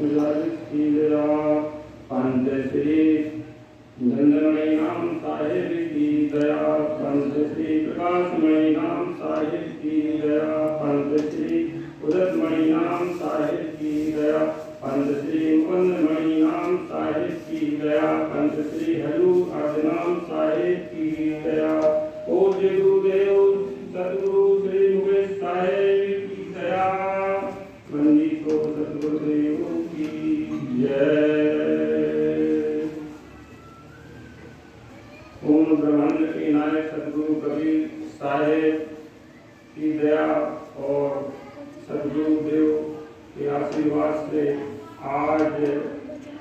की दया पंत श्री नंदमणि नाम साहिब की दया पंत श्री प्रकाशमणि नाम साहिब की दया पंत श्री उदयमणि नाम साहिब की दया पंत श्री मुकुंदमणि नाम साहिब की दया पंत श्री हलू नाम साहिब की दया। पूज्य गुरुदेव सतगुरु श्री मुकेश साहेब की दया। वंदितो सतगुरुदेव की जय। पूर्ण ब्रह्मांड के नायक सतगुरु कबीर साहेब की दया और सतगुरुदेव के आशीर्वाद से आज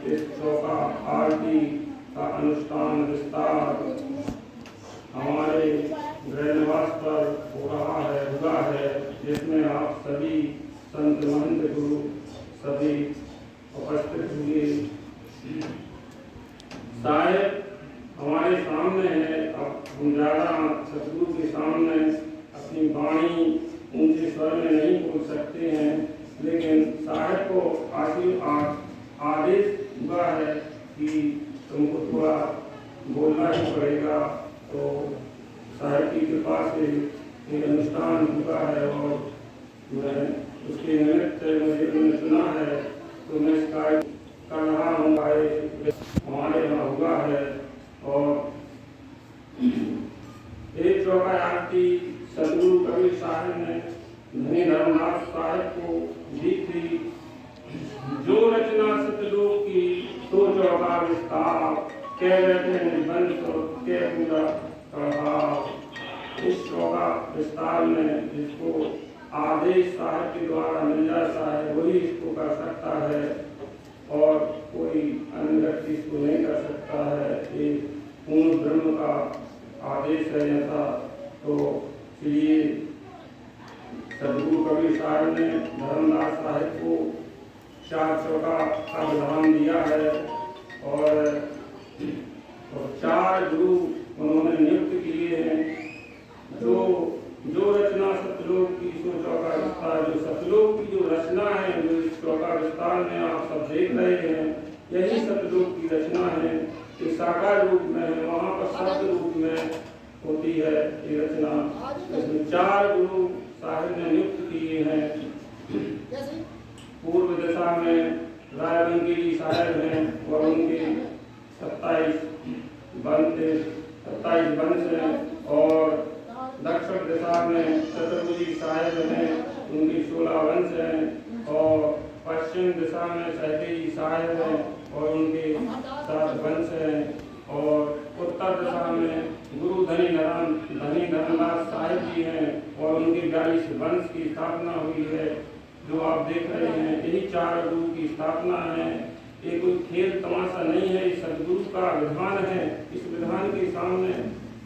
इस चौका आरती का अनुष्ठान विस्तार हमारे गृह निवास पर हो रहा है, हुआ है, जिसमें आप सभी संत महंत गुरु सभी उपस्थित हुए। शायद हमारे सामने है, अब हम ज़्यादा सतगुरु के सामने अपनी वाणी ऊंचे स्वर में नहीं बोल सकते हैं, लेकिन साहेब को आदेश हुआ है कि तुमको थोड़ा बोलना ही पड़ेगा। तो साहेब की कृपा से ये अनुष्ठान हुआ है और मैं उसके निमित्त मुझे उन्होंने चुना है, तो मैं इस कार्य कर रहा हूँ। हमारे यहाँ हुआ है और एक चौका आरती सतगुरु कबीर साहब ने धनी धर्मनाथ साहब को दी थी। जो रचना सतलोक की तो चौका विस्तार कह रहते हैं बंद के पूरा प्रभाव। इस चौका विस्तार में जिसको आदेश साहब के द्वारा मिल जाता है वही इसको कर सकता है और कोई अन्य व्यक्ति इसको नहीं कर सकता है। ये पूर्ण ब्रह्म का आदेश है ऐसा। तो इसलिए सतगुरु कबीर साहब ने धर्मदास साहिब को 4 चौका का विधान दिया है और 4 गुरु उन्होंने नियुक्त किए हैं। जो रचना सतलोक की सो चौका विस्तार, जो सतलोक की जो रचना है जो इस चौका विस्तार में आप सब देख रहे हैं, यही सतलोक की रचना है। ये साकार रूप में है, वहाँ पर शब्द रूप में होती है ये रचना। इसमें 4 गुरु साहिब ने नियुक्त किए हैं। पूर्व दिशा में रायबंगी साहेब हैं और उनके 27 वंश हैं और दक्षिण दिशा में चतुर्भुजी साहेब हैं, उनके 16 वंश हैं और पश्चिम दिशा में सहदेवी साहेब हैं और उनके 7 वंश हैं और उत्तर दिशा में गुरु धनी धर्मदास साहेब जी हैं और उनके 42 वंश की स्थापना हुई है। जो आप देख रहे हैं यही 4 गुरु की स्थापना है। ये कोई खेल तमाशा नहीं है, सदगुरु का विधान है। इस विधान के सामने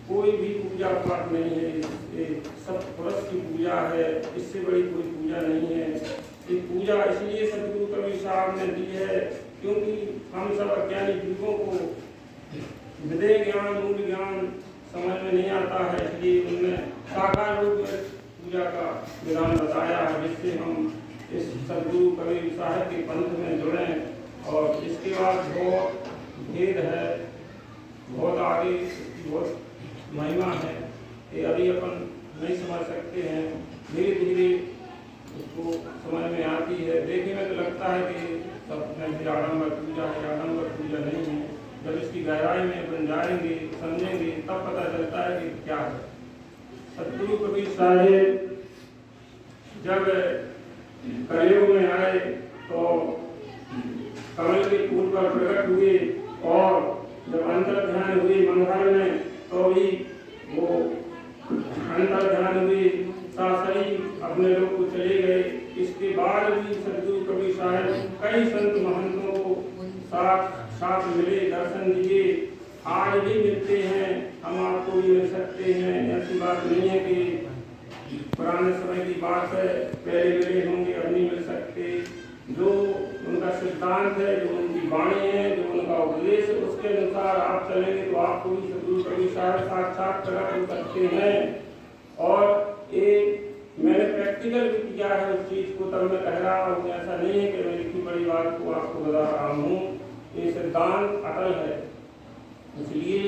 कोई भी पूजा पाठ नहीं है। ये सब पुरुष की पूजा है, इससे बड़ी कोई पूजा नहीं है। ये पूजा इसलिए सतगुरु कबीर साहब ने दी है क्योंकि हम सब अज्ञानी जीवों को विधेय ज्ञान मूल ज्ञान समझ में नहीं आता है, इसलिए उन्होंने साकार रूप में पूजा का विधान बताया है, जिससे हम इस सतगुरु कबीर साहब के पंथ में जुड़ें। और इसके बाद बहुत भेद है, बहुत आगे बहुत महिमा है, ये अभी अपन नहीं समझ सकते हैं। धीरे धीरे उसको समझ में आती है। देखने में तो लगता है कि सब आडम्बर पूजा है, आडम्बर पूजा नहीं है। जब इसकी गहराई में अपन जाएंगे समझेंगे तब पता चलता है कि क्या है। सतगुरु कबीर साहेब जब कलयुग में आए तो कमल के फूल पर प्रकट हुए और जब अंतर ध्यान हुए मंगल में तो भी वो अंतर ध्यान हुए सासरी अपने लोग को चले गए। इसके बाद भी सतगुरु कबीर साहब कई संत महंतों को साथ मिले, दर्शन दिए, आज भी मिलते हैं। हम आपको भी मिल सकते हैं, ऐसी बात नहीं है कि पुराने समय की बात है पहले मिले होंगे अब नहीं मिल सकते। जो उनका सिद्धांत है, जो उनकी वाणी है, जो उनका उपदेश है, उसके अनुसार आप चलेंगे तो आपको भी सतगुरु कबीर साहब साक्षात प्रकट हो सकते हैं। और एक मैंने प्रैक्टिकल भी किया है उस चीज़ को, तब मैं कह रहा हूँ। ऐसा नहीं है कि मैं लिखी बड़ी बात को आपको बता रहा हूँ। ये सिद्धांत अटल है। इसलिए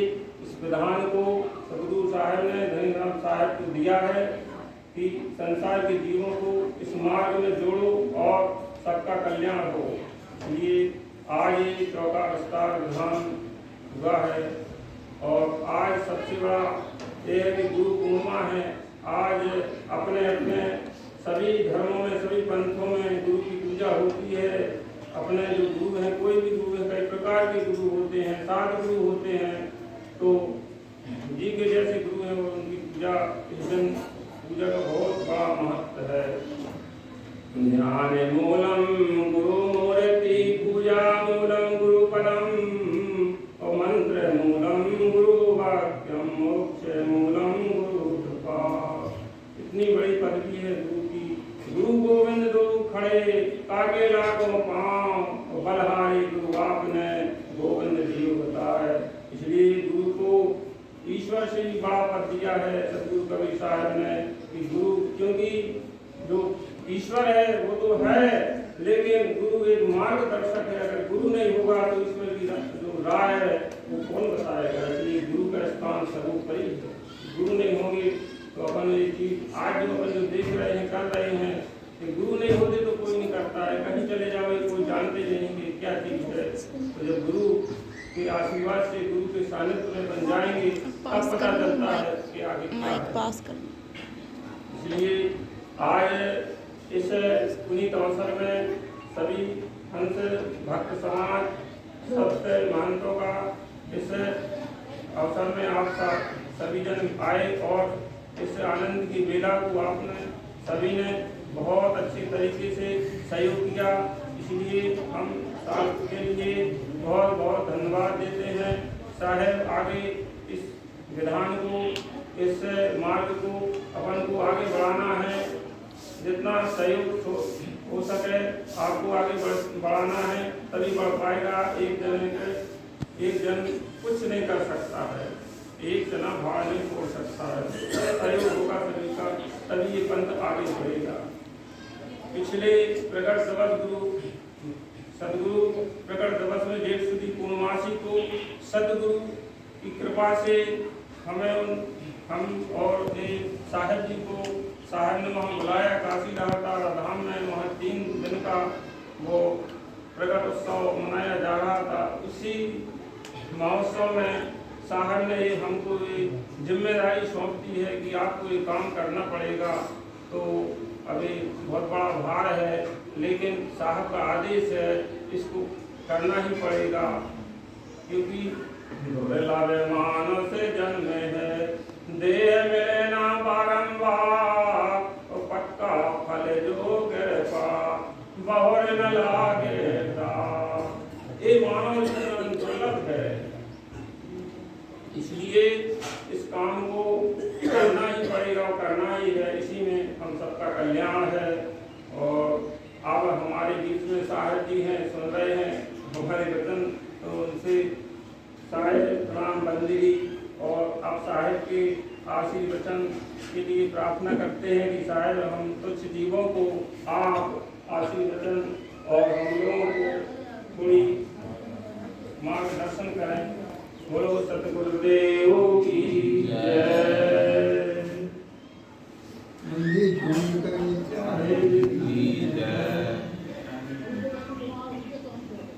इस विधान को सदगुरु साहब ने धनीराम साहब को दिया है कि संसार के जीवों को इस मार्ग में जोड़ो और सबका कल्याण हो। इसलिए आज ये चौथा विस्तार विधान हुआ है। और आज सबसे बड़ा ये है कि गुरु पूर्णिमा है। आज अपने अपने सभी धर्मों में, सभी पंथों में गुरु की पूजा होती है। अपने जो गुरु हैं, कोई भी गुरु है, कई प्रकार के गुरु होते हैं, 7 गुरु होते हैं। तो जी के जैसे गुरु हैं वो उनकी पूजा, इस दिन पूजा का बहुत बड़ा महत्व है। ध्यान मूलम गुरु मूर्ति, पूजा मूलम गुरु पदम, और मंत्र मूलम गुरु वाक्यम, मोक्ष मूलम गुरु कृपा। इतनी बड़ी पदवी है गुरु की। गुरु गोविंद दो खड़े, ताके लाखों पाँव, बलहारी गुरु आपने गोविंद जीव बताए। इसलिए गुरु को ईश्वर से ही बड़ा पद दिया है सदगुरु कबीर साहब ने कि गुरु, क्योंकि जो ईश्वर है वो तो है, लेकिन गुरु एक मार्गदर्शक है। अगर गुरु नहीं होगा तो ईश्वर की जो राय है वो कौन बताएगा। इसलिए गुरु का स्थान सर्वोपरि है। गुरु नहीं होंगे तो अपन ये चीज आज जो अपन जो देख रहे हैं, कर रहे हैं, कि गुरु नहीं होते तो कोई नहीं करता है। कहीं चले जाओ कोई जानते नहीं कि क्या चीज है। तो जब गुरु के आशीर्वाद से, गुरु के सानिध्य में बन जाएंगे, तब पता चलता है कि आगे क्या है। इसलिए आज इस पुनीत अवसर में सभी हंस भक्त समाज, सबसे महंतों का इस अवसर में आप सभी जन आए और इस आनंद की बेला को आपने सभी ने बहुत अच्छे तरीके से सहयोग किया। इसलिए हम साहब के लिए बहुत बहुत धन्यवाद देते हैं। साहब आगे इस विधान को, इस मार्ग को अपन को आगे बढ़ाना है। जितना सहयोग हो सके आपको आगे बढ़ाना है, तभी बढ़ पाएगा। एक जन कुछ नहीं कर सकता है, एक जना भाड़ नहीं छोड़ सकता है। सहयोग होगा सभी का, तभी ये पंथ आगे बढ़ेगा। पिछले प्रकट दिवस सदगुरु प्रकट दिवस में जेठ सुदी पूर्णमासी को सदगुरु की कृपा से हम और साहब जी को साहब ने वहाँ बुलाया काशी लहरदार धाम में। वहाँ 3 दिन का वो प्रकट उत्सव मनाया जा रहा था। उसी महोत्सव में साहब ने हमको ये जिम्मेदारी सौंप दी है कि आपको ये काम करना पड़ेगा। तो अभी बहुत बड़ा भार है, लेकिन साहब का आदेश है, इसको करना ही पड़ेगा। क्योंकि लावे मानव से जन्म है, देह मिले ना बारंबार, और पक्का फल जो कृपा बहुर न लागे। ये मानव जीवन दुर्लभ है, इसलिए इस काम को करना ही पड़ेगा और करना ही है। इसी में हम सबका कल्याण है। और अब हमारे बीच में साहब जी हैं, सुन रहे हैं हमारे वचन, तो उनसे साहिब प्रणाम बंदगी और अब साहिब के आशीर्वचन के लिए प्रार्थना करते हैं कि साहिब हम तुच्छ जीवों को आप आशीर्वचन और हम लोगों